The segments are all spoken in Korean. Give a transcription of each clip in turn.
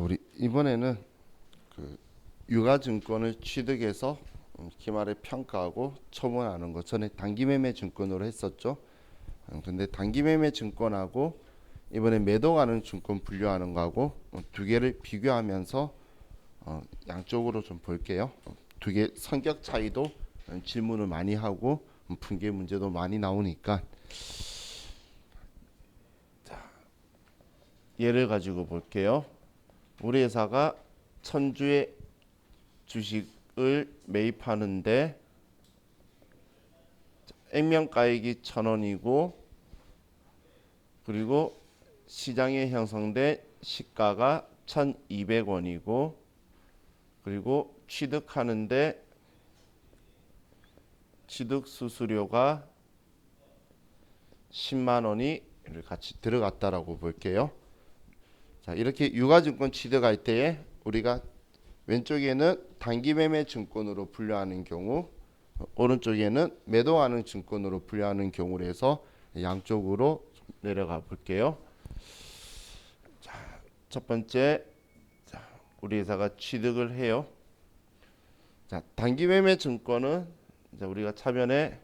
우리 이번에는 그 유가증권을 취득해서 기말에 평가하고 처분하는 거 전에 단기매매 증권으로 했었죠. 근데 단기매매 증권하고 이번에 매도가능 증권 분류하는 거하고 두 개를 비교하면서 양쪽으로 좀 볼게요. 두 개 성격 차이도 질문을 많이 하고 분계 문제도 많이 나오니까 예를 가지고 볼게요. 우리 회사가 천주의 주식을 매입하는데 액면가액이 1,000원이고 그리고 시장에 형성된 시가가 1,200원이고 그리고 취득하는데 취득 수수료가 10만 원이 같이 들어갔다라고 볼게요. 자, 이렇게 유가증권 취득할 때에 우리가 왼쪽에는 단기매매 증권으로 분류하는 경우, 오른쪽에는 매도하는 증권으로 분류하는 경우로 해서 양쪽으로 내려가 볼게요. 자, 첫 번째, 우리 회사가 취득을 해요. 자, 단기매매 증권은 우리가 차변에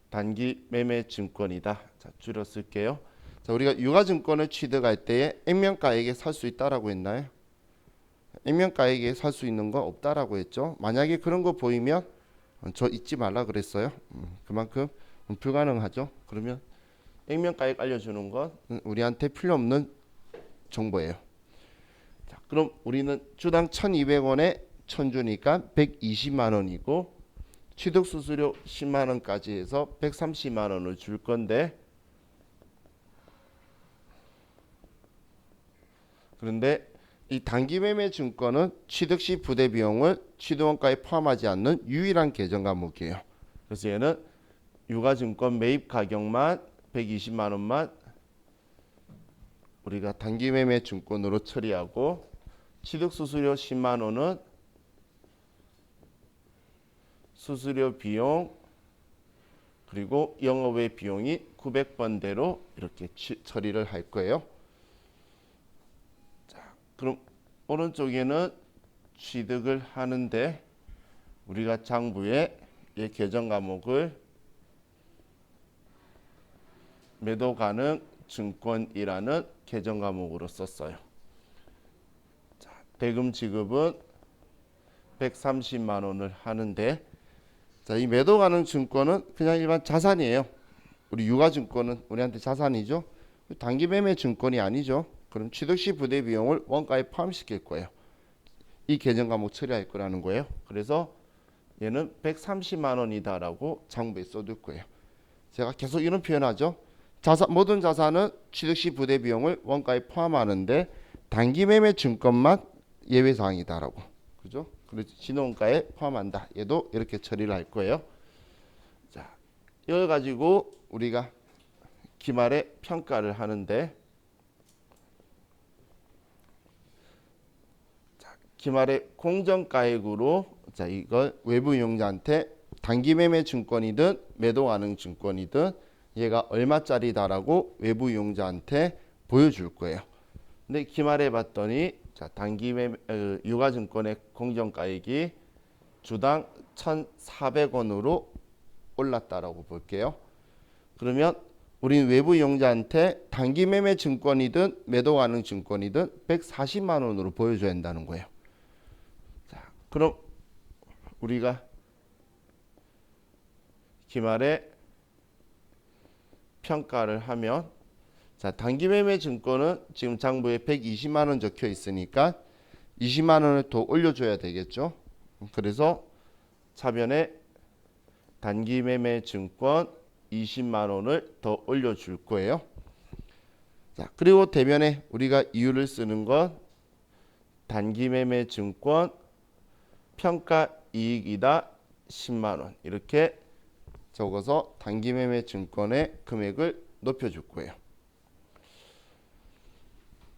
단기매매 증권이다. 자, 줄여 쓸게요. 자, 우리가 유가증권을 취득할 때에 액면가액에 살 수 있다라고 했나요? 액면가액에 살 수 있는 거 없다라고 했죠. 만약에 그런 거 보이면 저 잊지 말라 그랬어요. 그만큼 불가능하죠. 그러면 액면가액 알려주는 건 우리한테 필요 없는 정보예요. 자, 그럼 우리는 주당 1,200원에 1,000주니까 120만 원이고 취득 수수료 10만 원까지 해서 130만 원을 줄 건데, 그런데 이 단기매매 증권은 취득 시 부대 비용을 취득원가에 포함하지 않는 유일한 계정 과목이에요. 그래서 얘는 유가증권 매입 가격만 120만 원만 우리가 단기매매 증권으로 처리하고 취득 수수료 10만 원은 수수료 비용 그리고 영업외 비용이 900번대로 이렇게 처리를 할 거예요. 그럼 오른쪽에는 취득을 하는데 우리가 장부에 이 계정 과목을 매도 가능 증권이라는 계정 과목으로 썼어요. 자, 대금 지급은 130만 원을 하는데, 자, 이 매도 가능 증권은 그냥 일반 자산이에요. 우리 유가증권은 우리한테 자산이죠. 단기매매 증권이 아니죠. 그럼 취득 시 부대 비용을 원가에 포함시킬 거예요. 이 계정 과목 처리할 거라는 거예요. 그래서 얘는 130만 원이다라고 장부에 써둘 거예요. 제가 계속 이런 표현하죠. 모든 자산은 취득 시 부대 비용을 원가에 포함하는데 단기매매 증권만 예외 사항이다라고. 그죠? 그래서 신원가에 포함한다. 얘도 이렇게 처리를 할 거예요. 자, 이걸 가지고 우리가 기말에 평가를 하는데, 기말에 공정가액으로 자, 이걸 외부 이용자한테 단기매매 증권이든 매도 가능 증권이든 얘가 얼마짜리다라고 외부 이용자한테 보여줄 거예요. 근데 기말에 봤더니 자, 단기매매 유가증권의 공정가액이 주당 1,400원으로 올랐다라고 볼게요. 그러면 우리는 외부 이용자한테 단기매매 증권이든 매도 가능 증권이든 140만 원으로 보여줘야 한다는 거예요. 자, 그럼 우리가 기말에 평가를 하면, 자, 단기매매 증권은 지금 장부에 120만 원 적혀 있으니까 20만 원을 더 올려줘야 되겠죠. 그래서 차변에 단기매매 증권 20만 원을 더 올려줄 거예요. 자, 그리고 대변에 우리가 이유를 쓰는 건 단기매매 증권 평가 이익이다 10만 원 이렇게 적어서 단기매매 증권의 금액을 높여줄 거예요.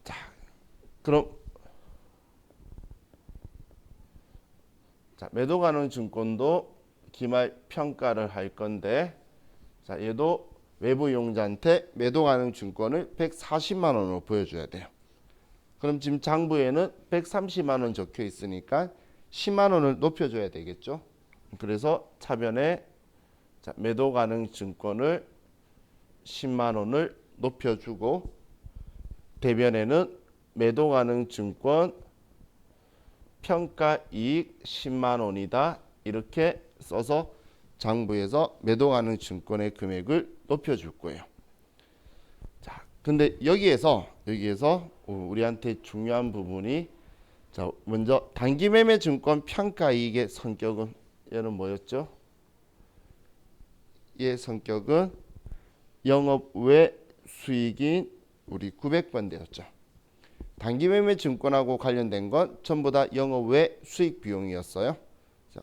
자, 그럼 자, 매도 가능 증권도 기말 평가를 할 건데, 자, 얘도 외부 이용자한테 매도 가능 증권을 140만 원으로 보여줘야 돼요. 그럼 지금 장부에는 130만 원 적혀 있으니까 10만 원을 높여줘야 되겠죠. 그래서 차변에 자, 매도 가능 증권을 10만 원을 높여주고 대변에는 매도 가능 증권 평가 이익 10만 원이다. 이렇게 써서 장부에서 매도 가능 증권의 금액을 높여줄 거예요. 자, 근데 여기에서 우리한테 중요한 부분이 자, 먼저 단기 매매 증권 평가 이익의 성격은 얘는 뭐였죠? 얘 성격은 영업 외 수익인 우리 900번 되었죠. 단기 매매 증권하고 관련된 건 전부 다 영업 외 수익 비용이었어요. 자,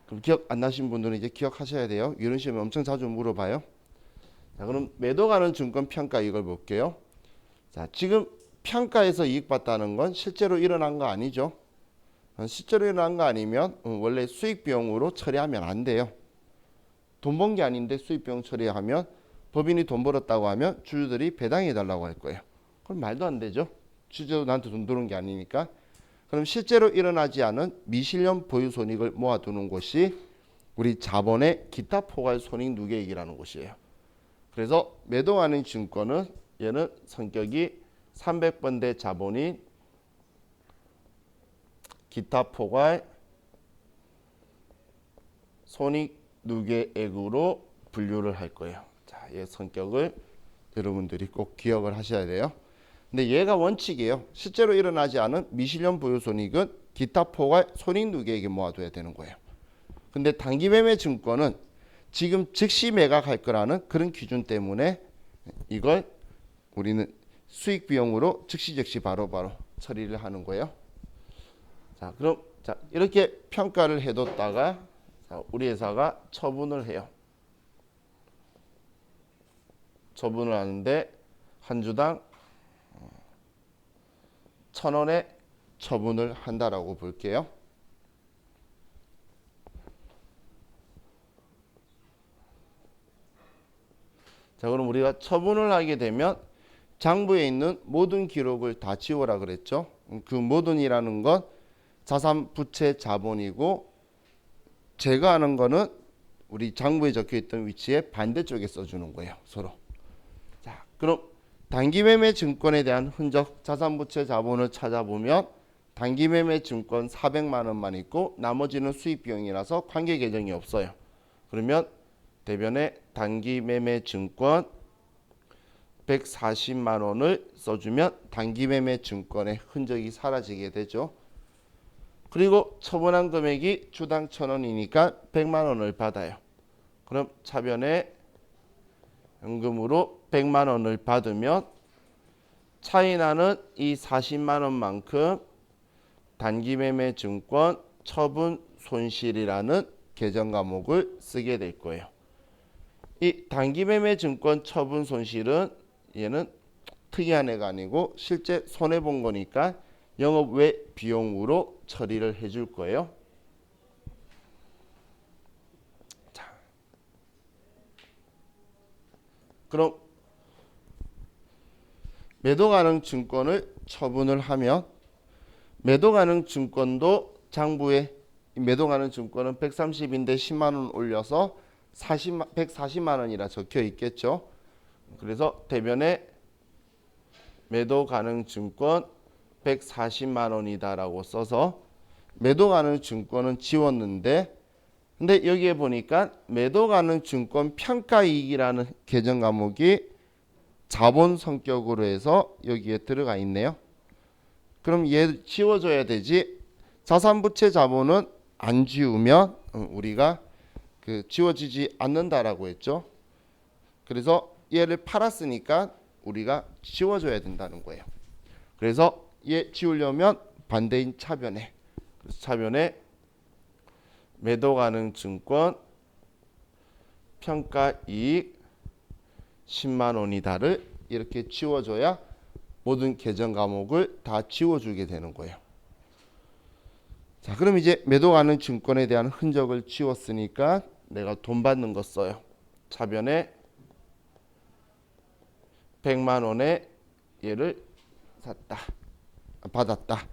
그럼 기억 안 나신 분들은 이제 기억하셔야 돼요. 이런 시험에 엄청 자주 물어봐요. 자, 그럼 매도 가능 증권 평가 이익을 볼게요. 자, 지금 평가에서 이익 봤다는 건 실제로 일어난 거 아니죠? 실제로 일어난 거 아니면 원래 수익 비용으로 처리하면 안 돼요. 돈 번 게 아닌데 수익 비용 처리하면 법인이 돈 벌었다고 하면 주주들이 배당해 달라고 할 거예요. 그럼 말도 안 되죠. 주주도 나한테 돈 들어온 게 아니니까. 그럼 실제로 일어나지 않은 미실현 보유 손익을 모아두는 곳이 우리 자본의 기타 포괄 손익 누계액이라는 곳이에요. 그래서 매도 가능 증권은 얘는 성격이 300번대 자본인 기타 포괄 손익 누계액으로 분류를 할 거예요. 자, 얘 성격을 여러분들이 꼭 기억을 하셔야 돼요. 근데 얘가 원칙이에요. 실제로 일어나지 않은 미실현 보유 손익은 기타 포괄 손익 누계액에 모아둬야 되는 거예요. 근데 단기 매매 증권은 지금 즉시 매각할 거라는 그런 기준 때문에 이걸 우리는 수익 비용으로 즉시 바로바로 처리를 하는 거예요. 자, 그럼 자, 이렇게 평가를 해뒀다가 자, 우리 회사가 처분을 해요. 처분을 하는데 한 주당 1,000원에 처분을 한다라고 볼게요. 자, 그럼 우리가 처분을 하게 되면 장부에 있는 모든 기록을 다 지워라 그랬죠. 그 모든이라는 건 자산, 부채, 자본이고 제거하는 거는 우리 장부에 적혀 있던 위치에 반대쪽에 써주는 거예요. 서로. 자, 그럼 단기 매매 증권에 대한 흔적, 자산, 부채, 자본을 찾아보면 단기 매매 증권 400만 원만 있고 나머지는 수익 비용이라서 관계 계정이 없어요. 그러면 대변에 단기 매매 증권 140만 원을 써주면 단기 매매 증권의 흔적이 사라지게 되죠. 그리고 처분한 금액이 주당 1,000원이니까 100만 원을 받아요. 그럼 차변에 현금으로 100만 원을 받으면 차이 나는 이 40만 원만큼 단기 매매 증권 처분 손실이라는 계정 과목을 쓰게 될 거예요. 이 단기 매매 증권 처분 손실은 얘는 특이한 애가 아니고 실제 손해 본 거니까 영업 외 비용으로 처리를 해줄 거예요. 자, 그럼 매도 가능 증권을 처분을 하면 매도 가능 증권도 장부에 매도 가능 증권은 130인데 10만 원 올려서 140만 원이라 적혀 있겠죠. 그래서 대변에 매도 가능 증권 140만 원이다라고 써서 매도 가능 증권은 지웠는데 근데 여기에 보니까 매도 가능 증권 평가 이익이라는 계정 과목이 자본 성격으로 해서 여기에 들어가 있네요. 그럼 얘 지워줘야 되지. 자산 부채 자본은 안 지우면 우리가 그 지워지지 않는다라고 했죠. 그래서 얘를 팔았으니까 우리가 지워줘야 된다는 거예요. 그래서 얘 지우려면 반대인 차변에 그래서 차변에 매도 가능 증권 평가 이익 10만 원이다를 이렇게 지워줘야 모든 계정 과목을 다 지워주게 되는 거예요. 자, 그럼 이제 매도 가능 증권에 대한 흔적을 지웠으니까 내가 돈 받는 거 써요. 차변에 100만 원에 얘를 샀다. 받았다.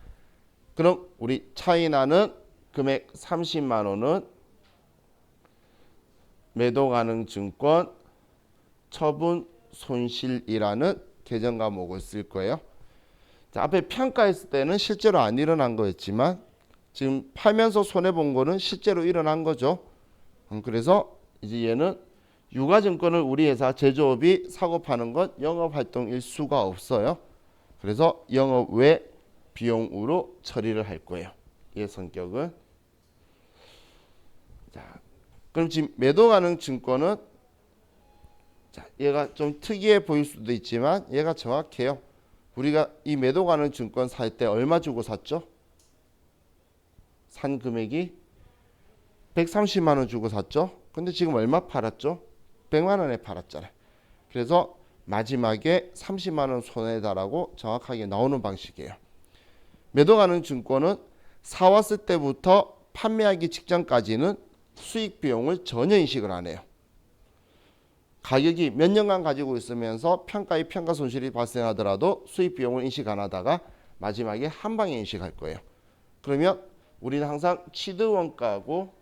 그럼 우리 차이 나는 금액 30만 원은 매도 가능 증권 처분 손실이라는 계정 과목을 쓸 거예요. 자, 앞에 평가했을 때는 실제로 안 일어난 거였지만 지금 팔면서 손해 본 거는 실제로 일어난 거죠. 그래서 이제 얘는 유가증권을 우리 회사 제조업이 사고 파는 건 영업활동일 수가 없어요. 그래서 영업 외 비용으로 처리를 할 거예요. 얘 성격은. 자, 그럼 지금 매도 가능 증권은 자, 얘가 좀 특이해 보일 수도 있지만 얘가 정확해요. 우리가 이 매도 가능 증권 살 때 얼마 주고 샀죠? 산 금액이 130만 원 주고 샀죠. 근데 지금 얼마 팔았죠? 100만 원에 팔았잖아요. 그래서 마지막에 30만 원 손해다라고 정확하게 나오는 방식이에요. 매도 가능 증권은 사왔을 때부터 판매하기 직전까지는 수익 비용을 전혀 인식을 안 해요. 가격이 몇 년간 가지고 있으면서 평가의 평가 손실이 발생하더라도 수익 비용을 인식 안 하다가 마지막에 한 방에 인식할 거예요. 그러면 우리는 항상 취득 원가하고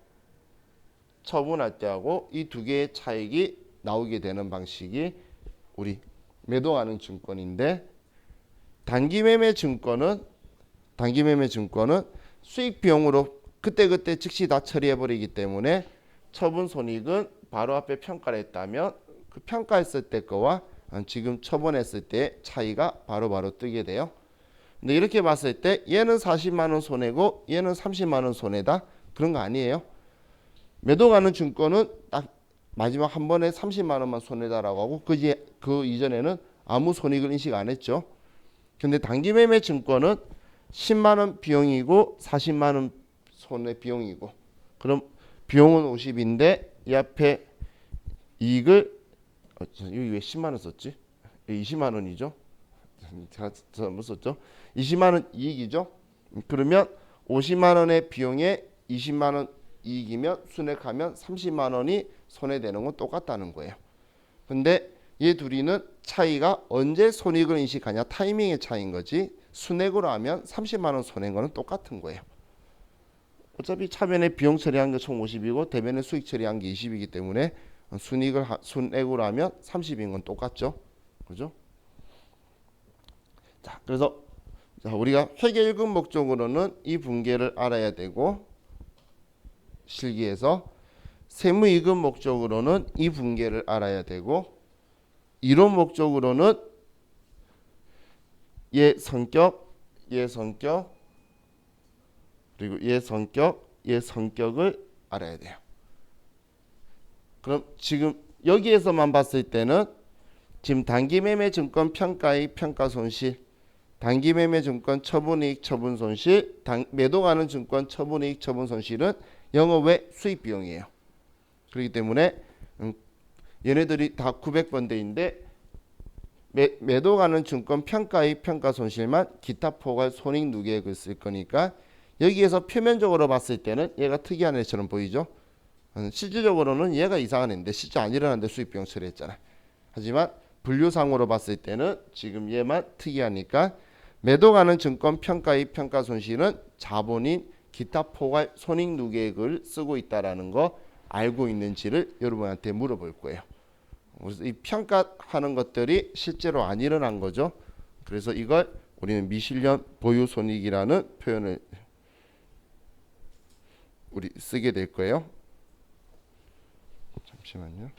처분할 때하고 이 두 개의 차익이 나오게 되는 방식이 우리 매도 가능 증권인데, 단기 매매 증권은 수익 비용으로 그때그때 즉시 다 처리해 버리기 때문에 처분 손익은 바로 앞에 평가를 했다면 그 평가했을 때 거와 지금 처분했을 때 차이가 바로바로 뜨게 돼요. 근데 이렇게 봤을 때 얘는 40만 원 손해고 얘는 30만 원 손해다, 그런 거 아니에요. 매도 가능 증권은 딱 마지막 한 번에 30만 원만 손해다라고 하고 그 이전에는 아무 손익을 인식 안 했죠. 근데 단기 매매 증권은 10만 원 비용이고 40만 원 손해 비용이고, 그럼 비용은 50인데 이 앞에 이익을 여기 왜 10만 원 썼지? 20만 원이죠. 제가 잘못 썼죠. 20만 원 이익이죠. 그러면 50만 원의 비용에 20만 원 이익이면 순액하면 30만 원이 손해되는 건 똑같다는 거예요. 근데 얘 둘이는 차이가 언제 손익을 인식하냐, 타이밍의 차이인 거지, 순액으로 하면 30만 원 손해인 거는 똑같은 거예요. 어차피 차변에 비용 처리한 게 총 50이고 대변에 수익 처리한 게 20이기 때문에 순액으로 하면 30인 건 똑같죠. 그죠? 자, 그래서 우리가 회계 1급 목적으로는 이 분계를 알아야 되고, 실기에서 세무 2급 목적으로는 이 분계를 알아야 되고, 이론 목적으로는 얘 성격, 그리고 얘 성격을 알아야 돼요. 그럼 지금 여기에서만 봤을 때는 지금 단기 매매 증권 평가이익 평가 손실, 단기 매매 증권 처분이익 처분 손실, 매도 가능 증권 처분이익 처분 손실은 영업 외 수익 비용이에요. 그렇기 때문에 얘네들이 다 900번대인데 매도 가능 증권 평가이익 평가 손실만 기타 포괄 손익 누계액을 쓸 거니까 여기에서 표면적으로 봤을 때는 얘가 특이한 애처럼 보이죠. 실질적으로는 얘가 이상한 애인데 실제 안 일어났는데 수익 비용 처리했잖아. 하지만 분류상으로 봤을 때는 지금 얘만 특이하니까 매도 가능 증권 평가이익 평가 손실은 자본인 기타 포괄 손익 누계액을 쓰고 있다라는 거 알고 있는지를 여러분한테 물어볼 거예요. 그래서 이 평가하는 것들이 실제로 안 일어난 거죠. 그래서 이걸 우리는 미실현 보유 손익이라는 표현을 우리 쓰게 될 거예요. 잠시만요.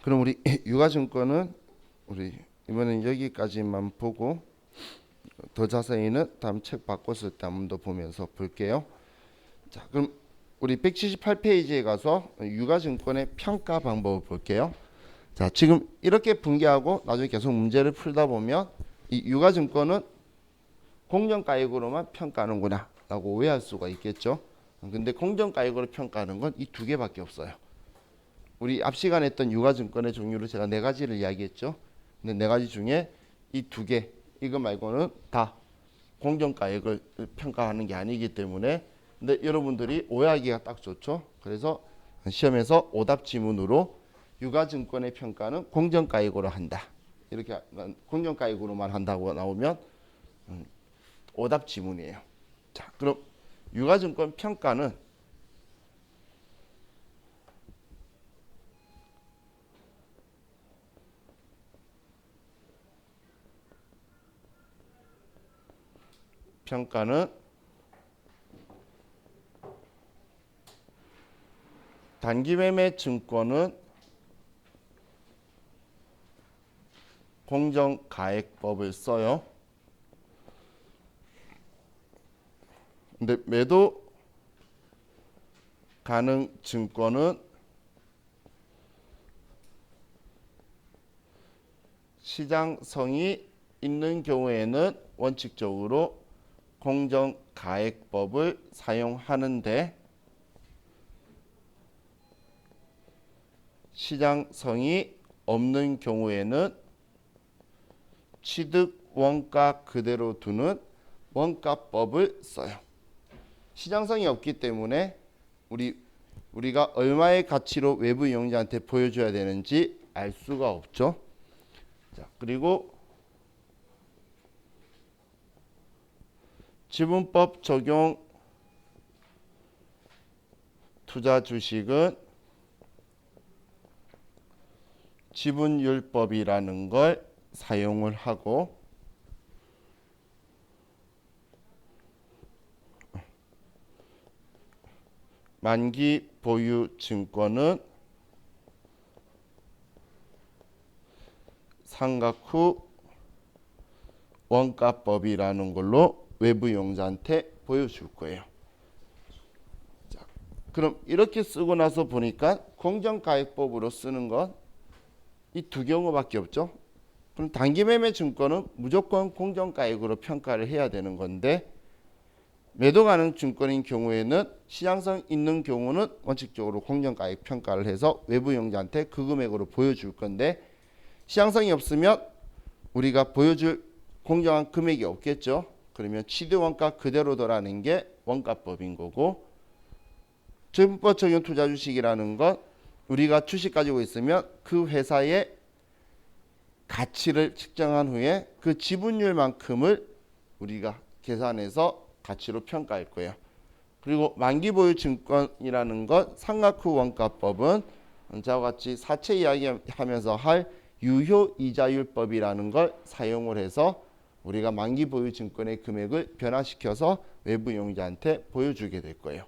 그럼 우리 유가증권은 우리 이번엔 여기까지만 보고 더 자세히는 다음 책 바꿨을 때 한 번 더 보면서 볼게요. 자, 그럼 우리 178페이지에 가서 유가증권의 평가 방법을 볼게요. 자, 지금 이렇게 분개하고 나중에 계속 문제를 풀다 보면 이 유가증권은 공정가액으로만 평가하는구나 라고 오해할 수가 있겠죠. 근데 공정가액으로 평가하는 건 이 두 개밖에 없어요. 우리 앞 시간에 했던 유가증권의 종류를 제가 네 가지를 이야기했죠. 근데 네 가지 중에 이 두 개, 이거 말고는 다 공정가액을 평가하는 게 아니기 때문에, 근데 여러분들이 오해하기가 딱 좋죠. 그래서 시험에서 오답 지문으로 유가증권의 평가는 공정가액으로 한다, 이렇게 공정가액으로만 한다고 나오면 오답 지문이에요. 자, 그럼 유가증권 평가는 단기매매 증권은 공정가액법을 써요. 근데 매도 가능 증권은 시장성이 있는 경우에는 원칙적으로 공정가액법을 사용하는데, 시장성이 없는 경우에는 취득 원가 그대로 두는 원가법을 써요. 시장성이 없기 때문에 우리가 얼마의 가치로 외부 이용자한테 보여줘야 되는지 알 수가 없죠. 자, 그리고 지분법 적용 투자 주식은 지분율법이라는 걸 사용을 하고, 만기 보유 증권은 상각 후 원가법이라는 걸로 외부 이용자한테 보여줄 거예요. 자, 그럼 이렇게 쓰고 나서 보니까 공정가액법으로 쓰는 건 이 두 경우밖에 없죠. 그럼 단기매매 증권은 무조건 공정가액으로 평가를 해야 되는 건데, 매도 가능 증권인 경우에는 시장성 있는 경우는 원칙적으로 공정가액 평가를 해서 외부 이용자한테 그 금액으로 보여줄 건데, 시장성이 없으면 우리가 보여줄 공정한 금액이 없겠죠. 그러면 취득원가 그대로더라는 게 원가법인 거고, 지분법 적용 투자 주식이라는 건 우리가 주식 가지고 있으면 그 회사의 가치를 측정한 후에 그 지분율만큼을 우리가 계산해서 가치로 평가할 거예요. 그리고 만기 보유 증권이라는 것, 상각 후 원가법은 저와 같이 사채 이야기하면서 할 유효 이자율법이라는 걸 사용을 해서 우리가 만기 보유 증권의 금액을 변화시켜서 외부 이용자한테 보여주게 될 거예요.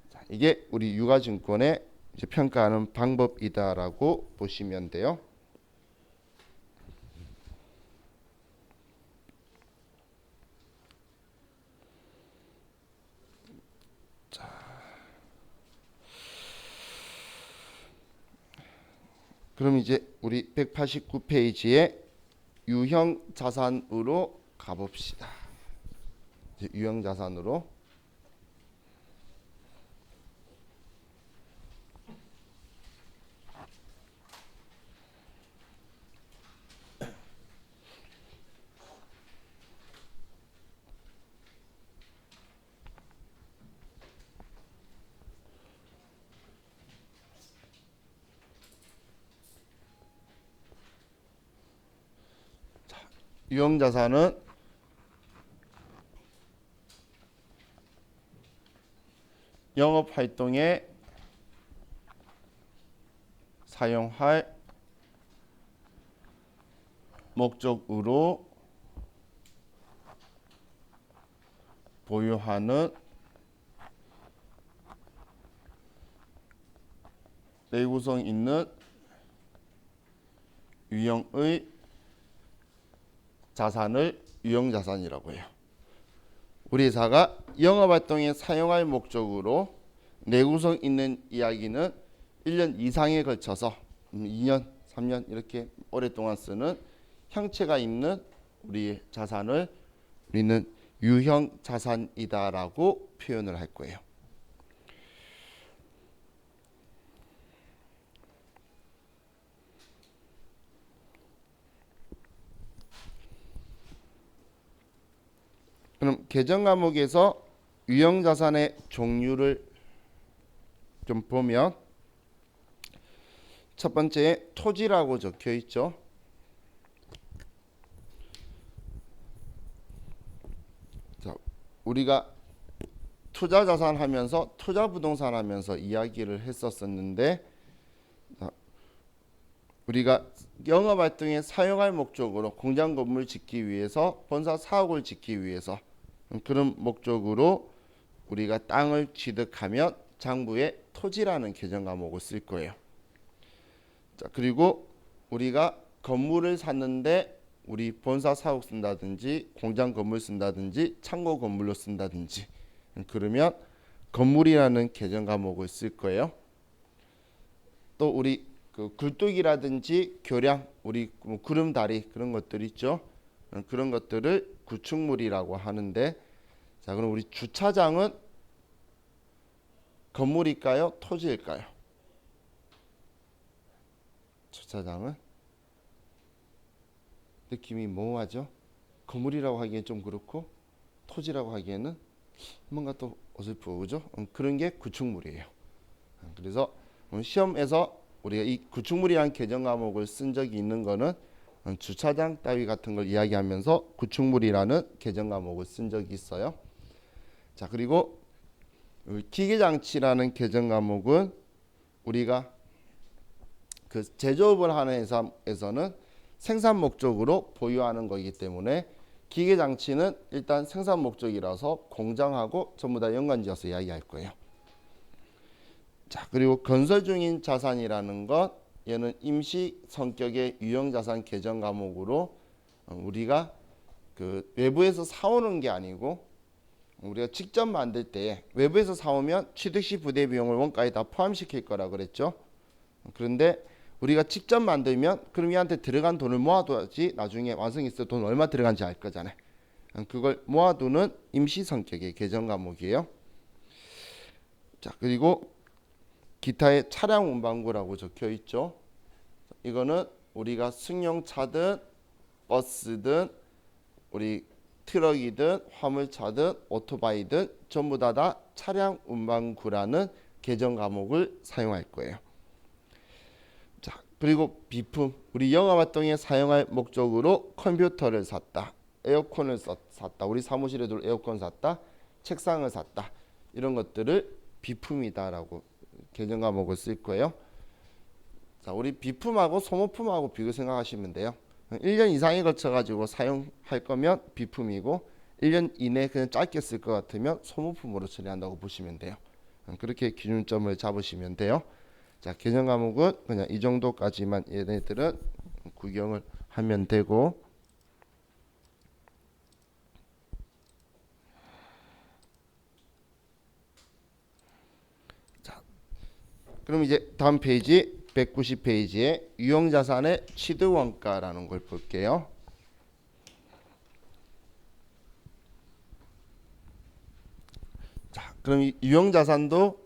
자, 이게 우리 유가증권의 평가하는 방법이다라고 보시면 돼요. 그럼 이제 우리 189페이지에 유형 자산으로 가봅시다. 이제 유형 자산으로. 유형 자산은 영업 활동에 사용할 목적으로 보유하는 내구성 있는 유형의 자산을 유형자산이라고 해요. 우리 회사가 영업활동에 사용할 목적으로 내구성 있는 이야기는 1년 이상에 걸쳐서 2년, 3년 이렇게 오랫동안 쓰는 형체가 있는 우리 자산을 우리는 유형자산이다라고 표현을 할 거예요. 계정 과목에서 유형 자산의 종류를 좀 보면 첫 번째 토지라고 적혀 있죠. 자, 우리가 투자 자산 하면서 투자 부동산 하면서 이야기를 했었었는데, 우리가 영업 활동에 사용할 목적으로 공장 건물 짓기 위해서 본사 사옥을 짓기 위해서 그런 목적으로 우리가 땅을 취득하면 장부에 토지라는 계정 과목을 쓸 거예요. 자, 그리고 우리가 건물을 샀는데 우리 본사 사옥 쓴다든지 공장 건물 쓴다든지 창고 건물로 쓴다든지 그러면 건물이라는 계정 과목을 쓸 거예요. 또 우리 그 굴뚝이라든지 교량, 우리 구름다리 그런 것들 있죠. 그런 것들을 구축물이라고 하는데, 자, 그럼 우리 주차장은 건물일까요? 토지일까요? 주차장은 느낌이 모호하죠. 건물이라고 하기엔 좀 그렇고 토지라고 하기에는 뭔가 또 어설프고, 그죠? 그런 게 구축물이에요. 그래서 시험에서 우리가 이 구축물이라는 계정 과목을 쓴 적이 있는 거는 주차장 따위 같은 걸 이야기하면서 구축물이라는 계정 과목을 쓴 적이 있어요. 자, 그리고 기계장치라는 계정 과목은 우리가 그 제조업을 하는 회사에서는 생산 목적으로 보유하는 거기 때문에 기계장치는 일단 생산 목적이라서 공장하고 전부 다 연관지어서 이야기할 거예요. 자, 그리고 건설 중인 자산이라는 것, 얘는 임시 성격의 유형 자산 계정 과목으로 우리가 그 외부에서 사오는 게 아니고 우리가 직접 만들 때 외부에서 사오면 취득 시 부대 비용을 원가에 다 포함시킬 거라 그랬죠. 그런데 우리가 직접 만들면 그럼 얘한테 들어간 돈을 모아둬야지 나중에 완성했을 때 돈 얼마 들어간지 알 거잖아요. 그걸 모아두는 임시 성격의 계정 과목이에요. 자, 그리고 기타의 차량 운반구라고 적혀 있죠. 이거는 우리가 승용차든 버스든 우리 트럭이든 화물차든 오토바이든 전부 다 차량 운반구라는 계정 과목을 사용할 거예요. 자, 그리고 비품, 우리 영업 활동에 사용할 목적으로 컴퓨터를 샀다, 에어컨을 샀다, 우리 사무실에도 에어컨 샀다, 책상을 샀다, 이런 것들을 비품이다라고 계정 과목을 쓸 거예요. 자, 우리 비품하고 소모품하고 비교 생각하시면 돼요. 1년 이상에 걸쳐 가지고 사용할 거면 비품이고 1년 이내 그냥 짧게 쓸 것 같으면 소모품으로 처리한다고 보시면 돼요. 그렇게 기준점을 잡으시면 돼요. 자, 계정 과목은 그냥 이 정도까지만 얘네들은 구경을 하면 되고, 자, 그럼 이제 다음 페이지 190페이지에 유형자산의 취득원가라는 걸 볼게요. 자, 그럼 이 유형자산도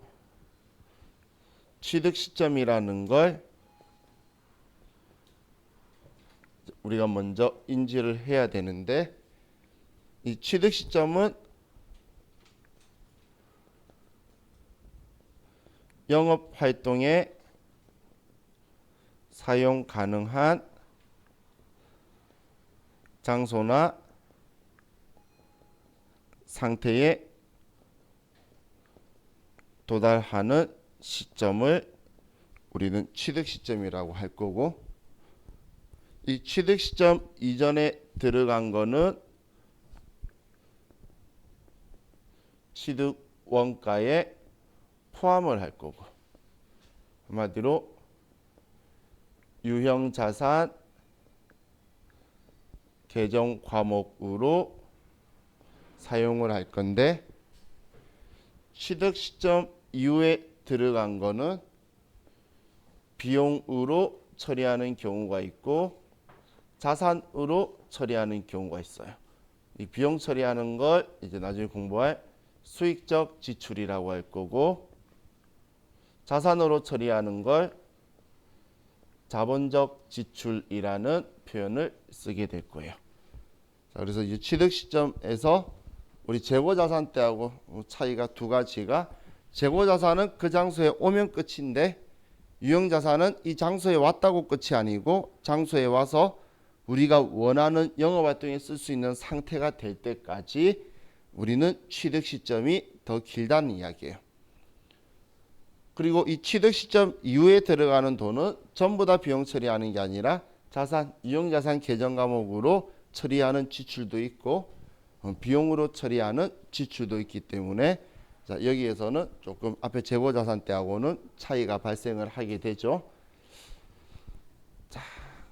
취득 시점이라는 걸 우리가 먼저 인지를 해야 되는데, 이 취득 시점은 영업 활동에 사용 가능한 장소나 상태에 도달하는 시점을 우리는 취득 시점이라고 할 거고, 이 취득 시점 이전에 들어간 거는 취득 원가에 포함을 할 거고, 한마디로 유형 자산 계정 과목으로 사용을 할 건데, 취득 시점 이후에 들어간 거는 비용으로 처리하는 경우가 있고 자산으로 처리하는 경우가 있어요. 이 비용 처리하는 걸 이제 나중에 공부할 수익적 지출이라고 할 거고, 자산으로 처리하는 걸 자본적 지출이라는 표현을 쓰게 될 거예요. 자, 그래서 이제 취득 시점에서 우리 재고자산 때하고 차이가 두 가지가, 재고자산은 그 장소에 오면 끝인데 유형자산은 이 장소에 왔다고 끝이 아니고 장소에 와서 우리가 원하는 영업활동에 쓸 수 있는 상태가 될 때까지 우리는 취득 시점이 더 길다는 이야기예요. 그리고 이 취득 시점 이후에 들어가는 돈은 전부 다 비용 처리하는 게 아니라 자산, 유형자산 계정 과목으로 처리하는 지출도 있고 비용으로 처리하는 지출도 있기 때문에, 자, 여기에서는 조금 앞에 재고자산 때하고는 차이가 발생을 하게 되죠. 자,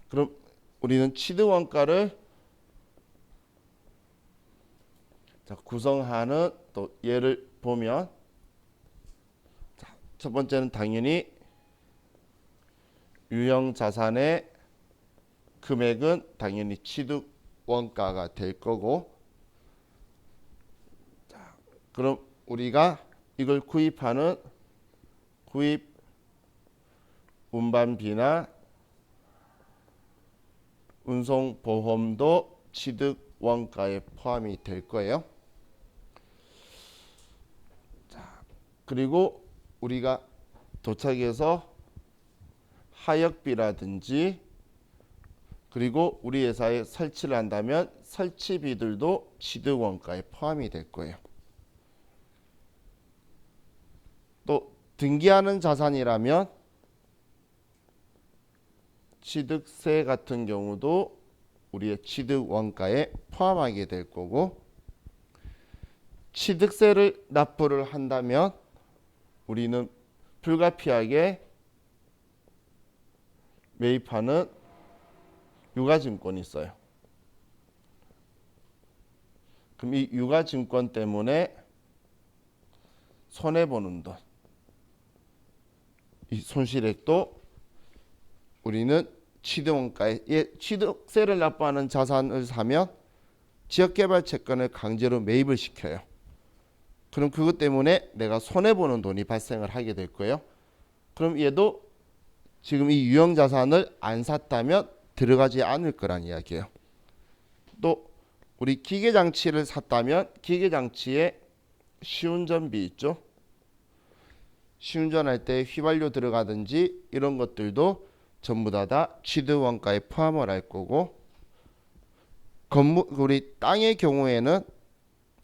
그럼 우리는 취득원가를 구성하는 또 예를 보면, 자, 첫 번째는 당연히 유형자산의 금액은 당연히 취득원가가 될 거고, 자, 그럼 우리가 이걸 구입하는 구입 운반비나 운송보험도 취득원가에 포함이 될 거예요. 자, 그리고 우리가 도착해서 하역비라든지 그리고 우리 회사에 설치를 한다면 설치비들도 취득원가에 포함이 될 거예요. 또 등기하는 자산이라면 취득세 같은 경우도 우리의 취득원가에 포함하게 될 거고, 취득세를 납부를 한다면 우리는 불가피하게 매입하는 유가증권이 있어요. 그럼 이 유가증권 때문에 손해보는 돈, 이 손실액도 우리는 취득원가에, 취득세를 납부하는 자산을 사면 지역개발 채권을 강제로 매입을 시켜요. 그럼 그것 때문에 내가 손해보는 돈이 발생을 하게 될 거예요. 그럼 얘도 지금 이 유형자산을 안 샀다면 들어가지 않을 거란 이야기예요. 또 우리 기계장치를 샀다면 기계장치에 시운전비 있죠. 시운전할 때 휘발유 들어가든지 이런 것들도 전부 다 취득원가에 포함을 할 거고, 건물, 우리 땅의 경우에는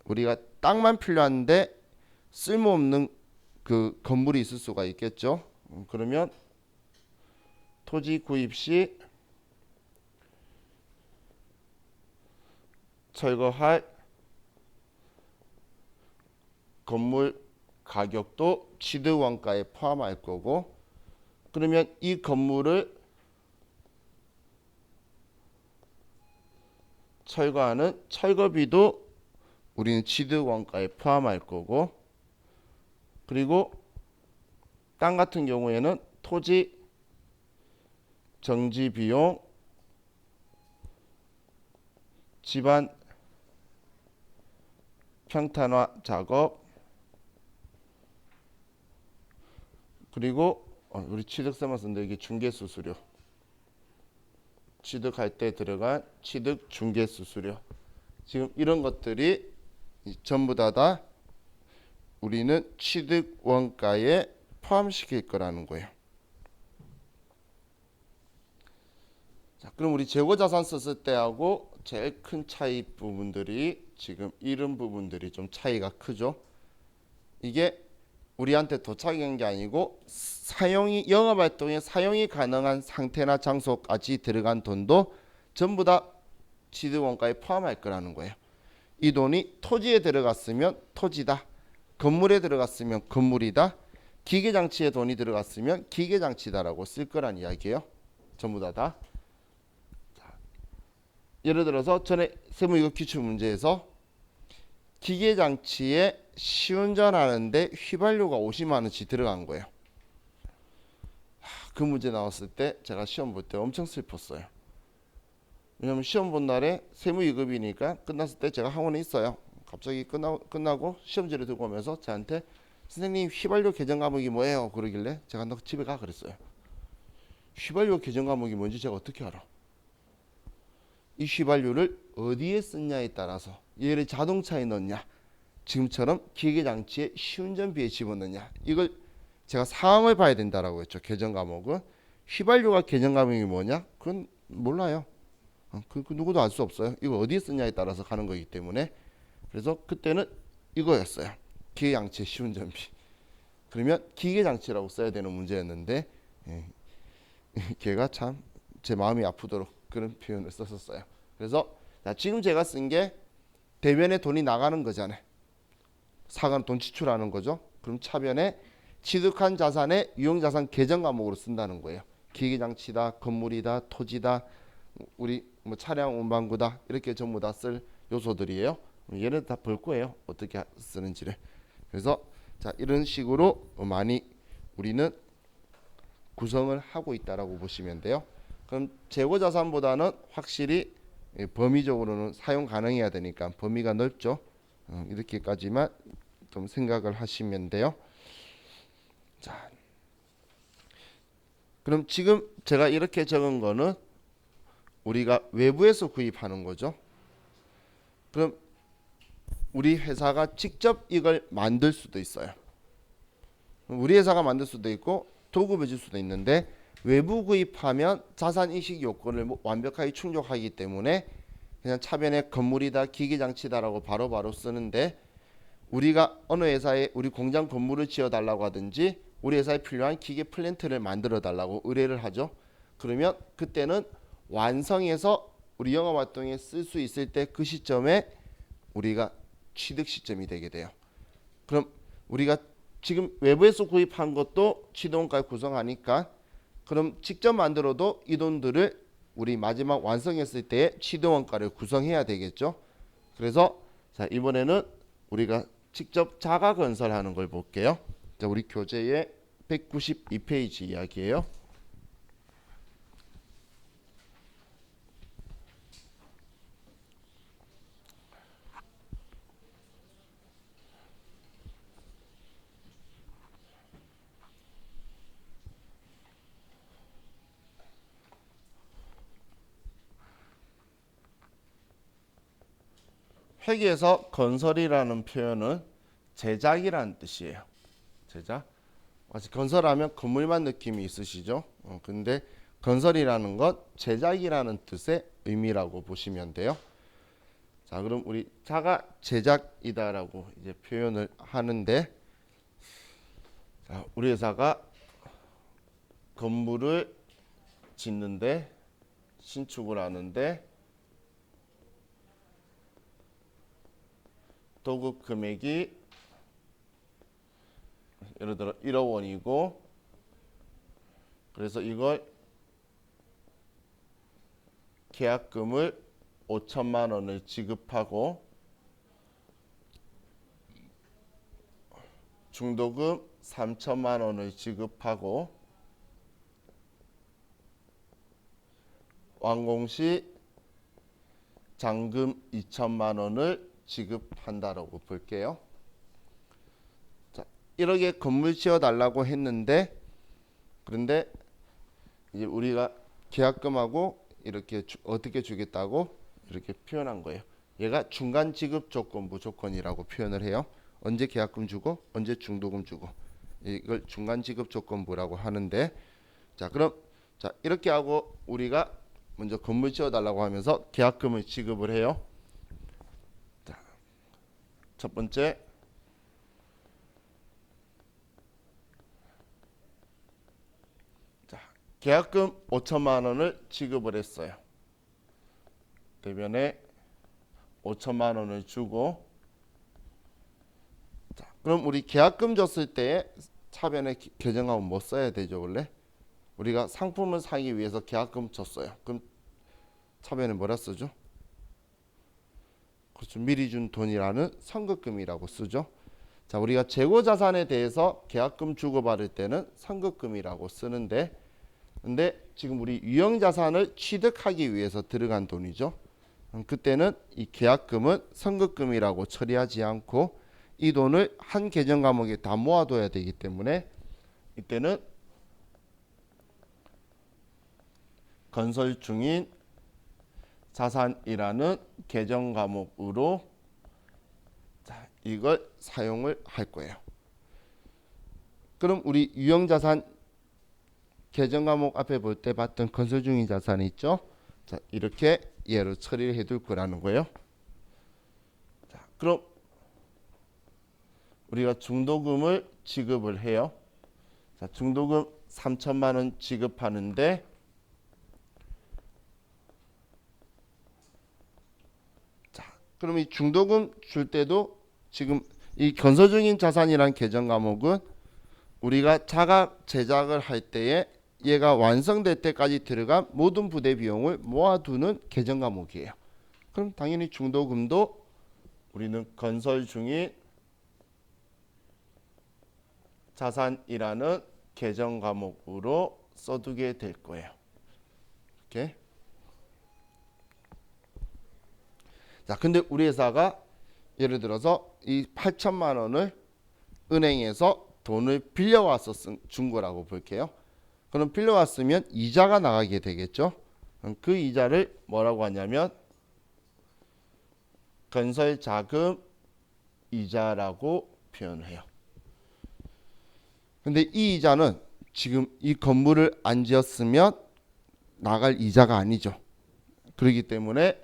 우리가 땅만 필요한데 쓸모없는 그 건물이 있을 수가 있겠죠. 그러면 토지 구입 시 철거할 건물 가격도 취득원가에 포함할 거고, 그러면 이 건물을 철거하는 철거비도 우리는 취득원가에 포함할 거고, 그리고 땅 같은 경우에는 토지 정지 비용, 집안 평탄화 작업, 그리고 우리 취득세만 쓰는데 이게 중개수수료, 취득할 때 들어간 취득 중개수수료, 지금 이런 것들이 전부 다 우리는 취득원가에 포함시킬 거라는 거예요. 자, 그럼 우리 재고자산 썼을 때하고 제일 큰 차이 부분들이 지금 이런 부분들이 좀 차이가 크죠. 이게 우리한테 도착한 게 아니고 사용이, 영업활동에 사용이 가능한 상태나 장소까지 들어간 돈도 전부 다 취득원가에 포함할 거라는 거예요. 이 돈이 토지에 들어갔으면 토지다, 건물에 들어갔으면 건물이다, 기계장치에 돈이 들어갔으면 기계장치다라고 쓸 거란 이야기예요. 전부 다. 예를 들어서 전에 세무이급 기출 문제에서 기계장치에 시운전하는데 휘발유가 50만 원치 들어간 거예요. 그 문제 나왔을 때 제가 시험 볼 때 엄청 슬펐어요. 왜냐면 시험 본 날에 세무이급이니까 끝났을 때 제가 학원에 있어요. 갑자기 끝나고 시험지를 들고 오면서 저한테 선생님 휘발유 계정 과목이 뭐예요? 그러길래 제가 너 집에 가 그랬어요. 휘발유 계정 과목이 뭔지 제가 어떻게 알아? 이 휘발유를 어디에 쓰냐에 따라서 얘를 자동차에 넣냐 지금처럼 기계장치에 시운전비에 집어넣냐. 이걸 제가 상황을 봐야 된다라고 했죠. 개정 과목은. 휘발유가 개정 과목이 뭐냐? 그건 몰라요. 그 누구도 알 수 없어요. 이걸 어디에 쓰냐에 따라서 가는 거기 때문에. 그래서 그때는 이거였어요. 기계장치의 시운전비. 그러면 기계장치라고 써야 되는 문제였는데 걔가 참 제 마음이 아프도록 그런 표현을 썼었어요. 그래서 지금 제가 쓴 게 대변에 돈이 나가는 거잖아요. 사관 돈 지출하는 거죠. 그럼 차변에 취득한 자산의 유형자산 계정 과목으로 쓴다는 거예요. 기계장치다, 건물이다, 토지다, 우리 뭐 차량 운반구다 이렇게 전부 다 쓸 요소들이에요. 얘는 다 볼 거예요. 어떻게 쓰는지를. 그래서 자 이런 식으로 많이 우리는 구성을 하고 있다라고 보시면 돼요. 그럼 재고자산보다는 확실히 범위적으로는 사용 가능해야 되니까 범위가 넓죠. 이렇게까지만 좀 생각을 하시면 돼요. 자, 그럼 지금 제가 이렇게 적은 거는 우리가 외부에서 구입하는 거죠. 그럼 우리 회사가 직접 이걸 만들 수도 있어요. 우리 회사가 만들 수도 있고 도급해 줄 수도 있는데 외부 구입하면 자산 인식 요건을 완벽하게 충족하기 때문에 그냥 차변에 건물이다 기계장치다라고 바로바로 쓰는데 우리가 어느 회사에 우리 공장 건물을 지어 달라고 하든지 우리 회사에 필요한 기계 플랜트를 만들어 달라고 의뢰를 하죠. 그러면 그때는 완성해서 우리 영업 활동에 쓸 수 있을 때 그 시점에 우리가 취득 시점이 되게 돼요. 그럼 우리가 지금 외부에서 구입한 것도 취득원가를 구성하니까 그럼 직접 만들어도 이 돈들을 우리 마지막 완성했을 때의 취득원가를 구성해야 되겠죠. 그래서 자 이번에는 우리가 직접 자가 건설하는 걸 볼게요. 자 우리 교재의 192페이지 이야기예요. 회계에서 건설이라는 표현은 제작이라는 뜻이에요. 제작. 마치 건설하면 건물만 느낌이 있으시죠? 근데 건설이라는 것 제작이라는 뜻의 의미라고 보시면 돼요. 자, 그럼 우리 자가 제작이다라고 이제 표현을 하는데, 자, 우리 회사가 건물을 짓는데 신축을 하는데 도급 금액이 예를 들어 1억 원이고 그래서 이걸 계약금을 5천만 원을 지급하고 중도금 3천만 원을 지급하고 완공 시 잔금 2천만 원을 지급한다라고 볼게요. 자, 1억에 건물 지어 달라고 했는데 그런데 이제 우리가 계약금하고 이렇게 어떻게 주겠다고 이렇게 표현한 거예요. 얘가 중간 지급 조건부 조건이라고 표현을 해요. 언제 계약금 주고 언제 중도금 주고 이걸 중간 지급 조건부라고 하는데 자 그럼 자 이렇게 하고 우리가 먼저 건물 지어 달라고 하면서 계약금을 지급을 해요. 자, 첫 번째 자, 계약금 5천만 원을 지급을 했어요. 대변에 5천만 원을 주고 자, 그럼 우리 계약금 줬을 때 차변에 계정하면 뭐 써야 되죠 원래? 우리가 상품을 사기 위해서 계약금 줬어요. 그럼 차변에 뭐라 쓰죠? 그렇죠. 미리 준 돈이라는 선급금이라고 쓰죠. 자, 우리가 재고자산에 대해서 계약금 주고받을 때는 선급금이라고 쓰는데 근데 지금 우리 유형자산을 취득하기 위해서 들어간 돈이죠. 그때는 이 계약금은 선급금이라고 처리하지 않고 이 돈을 한 계정 과목에 다 모아둬야 되기 때문에 이때는 건설 중인 자산이라는 계정 과목으로 자, 이걸 사용을 할 거예요. 그럼 우리 유형자산 계정 과목 앞에 볼 때 봤던 건설 중인 자산이 있죠. 자, 이렇게 얘로 처리를 해둘 거라는 거예요. 자, 그럼 우리가 중도금을 지급을 해요. 자, 중도금 3천만 원 지급하는데 자, 그럼 이 중도금 줄 때도 지금 이 건설 중인 자산이란 계정 과목은 우리가 자각 제작을 할 때에 얘가 완성될 때까지 들어간 모든 부대 비용을 모아두는 계정 과목이에요. 그럼 당연히 중도금도 우리는 건설 중인 자산이라는 계정 과목으로 써두게 될 거예요. 이렇게. 자, 근데 우리 회사가 예를 들어서 이 8천만 원을 은행에서 돈을 빌려와서 준 거라고 볼게요. 그럼 빌려왔으면 이자가 나가게 되겠죠. 그 이자를 뭐라고 하냐면 건설 자금 이자라고 표현을 해요. 근데 이 이자는 지금 이 건물을 안 지었으면 나갈 이자가 아니죠. 그렇기 때문에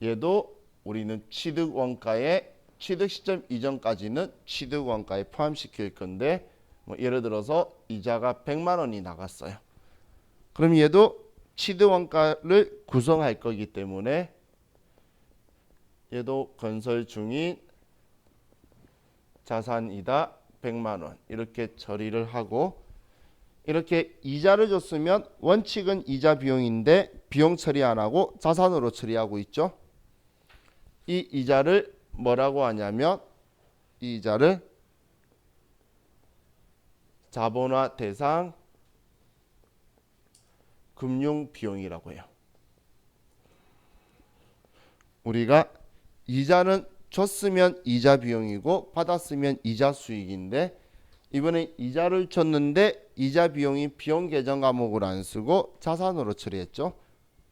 얘도 우리는 취득 원가에 취득 시점 이전까지는 취득 원가에 포함시킬 건데 뭐 예를 들어서 이자가 100만 원이 나갔어요. 그럼 얘도 취득 원가를 구성할 거기 때문에 얘도 건설 중인 자산이다 100만 원 이렇게 처리를 하고 이렇게 이자를 줬으면 원칙은 이자 비용인데 비용 처리 안 하고 자산으로 처리하고 있죠. 이 이자를 뭐라고 하냐면 이 이자를 자본화 대상 금융 비용이라고 해요. 우리가 이자는 줬으면 이자 비용이고 받았으면 이자 수익인데 이번에 이자를 줬는데 이자 비용이 비용 계정 과목으로 안 쓰고 자산으로 처리했죠.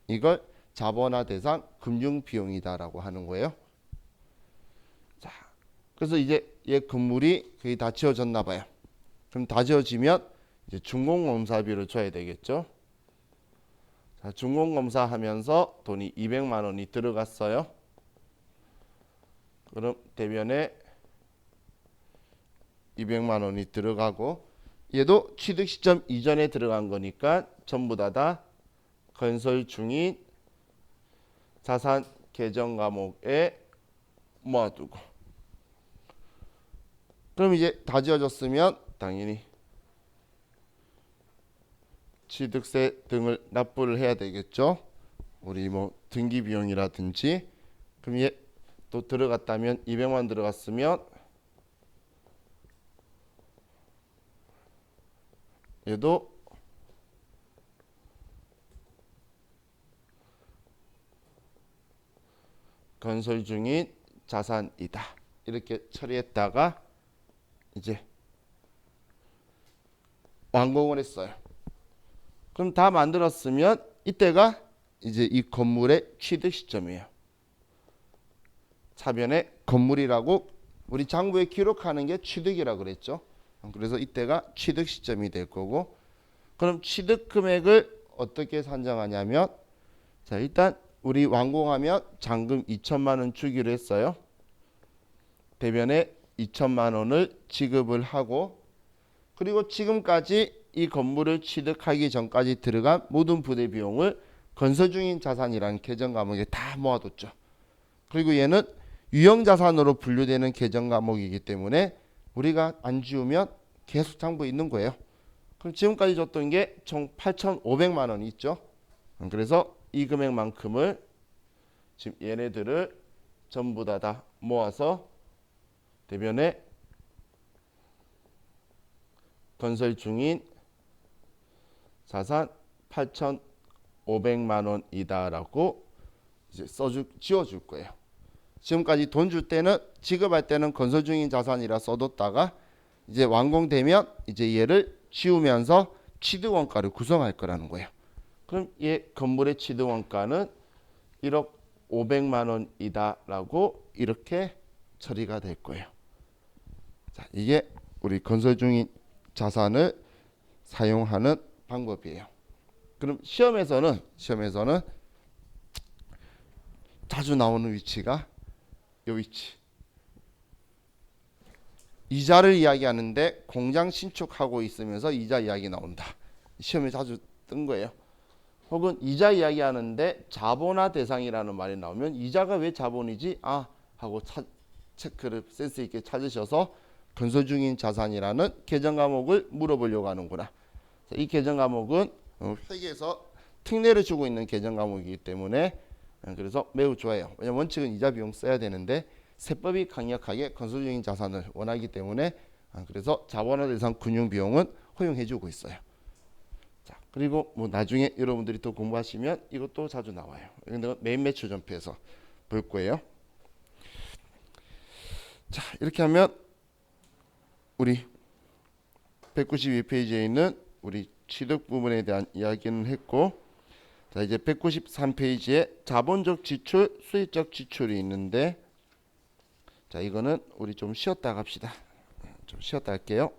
이걸 자본화 대상 금융 비용이다라고 하는 거예요. 자, 그래서 이제 얘 건물이 거의 다 지어졌나 봐요. 그럼 다 지어지면 이제 준공검사비를 줘야 되겠죠. 자, 준공검사 하면서 돈이 200만 원이 들어갔어요. 그럼 대변에 200만 원이 들어가고 얘도 취득 시점 이전에 들어간 거니까 전부 다 건설 중인 자산 계정 과목에 모아두고 그럼 이제 다 지어졌으면 당연히 취득세 등을 납부를 해야 되겠죠. 우리 뭐 등기 비용이라든지 그럼 얘 또 들어갔다면 200만 들어갔으면 얘도 건설 중인 자산이다. 이렇게 처리했다가 이제 완공을 했어요. 그럼 다 만들었으면 이때가 이제 이 건물의 취득 시점이에요. 차변에 건물이라고 우리 장부에 기록하는 게 취득이라고 그랬죠. 그래서 이때가 취득 시점이 될 거고 그럼 취득 금액을 어떻게 산정하냐면 자 일단 우리 완공하면 잔금 2천만 원 주기로 했어요. 대변에 2천만 원을 지급을 하고 그리고 지금까지 이 건물을 취득하기 전까지 들어간 모든 부대 비용을 건설 중인 자산이라는 계정 과목에 다 모아뒀죠. 그리고 얘는 유형자산으로 분류되는 계정 과목이기 때문에 우리가 안 지우면 계속 장부에 있는 거예요. 그럼 지금까지 줬던 게 총 8,500만 원이 있죠. 그래서 이 금액만큼을 지금 얘네들을 전부 다 모아서 대변에 건설 중인 자산 8,500만 원이다라고 이제 지워줄 거예요. 지금까지 돈 줄 때는 지급할 때는 건설 중인 자산이라 써뒀다가 이제 완공되면 이제 얘를 지우면서 취득 원가를 구성할 거라는 거예요. 그럼 얘 건물의 취득 원가는 1억 500만 원이다라고 이렇게 처리가 될 거예요. 자, 이게 우리 건설 중인 자산을 사용하는 방법이에요. 그럼 시험에서는 자주 나오는 위치가 이 위치. 이자를 이야기하는데 공장 신축하고 있으면서 이자 이야기 나온다. 시험에 자주 뜬 거예요. 혹은 이자 이야기하는데 자본화 대상이라는 말이 나오면 이자가 왜 자본이지? 하고 체크를 센스 있게 찾으셔서 건설 중인 자산이라는 계정 과목을 물어보려고 하는구나. 이 계정 과목은 회계에서 특례를 주고 있는 계정 과목이기 때문에 그래서 매우 좋아요. 왜냐면 원칙은 이자 비용 써야 되는데 세법이 강력하게 건설 중인 자산을 원하기 때문에 그래서 자본화 대상 금융 비용은 허용해주고 있어요. 자, 그리고 뭐 나중에 여러분들이 또 공부하시면 이것도 자주 나와요. 근데 메인 매출 전표에서 볼 거예요. 자, 이렇게 하면 우리 192페이지에 있는 우리 취득 부분에 대한 이야기는 했고, 자 이제 193페이지에 자본적 지출, 수익적 지출이 있는데, 자 이거는 우리 좀 쉬었다 갑시다. 좀 쉬었다 할게요.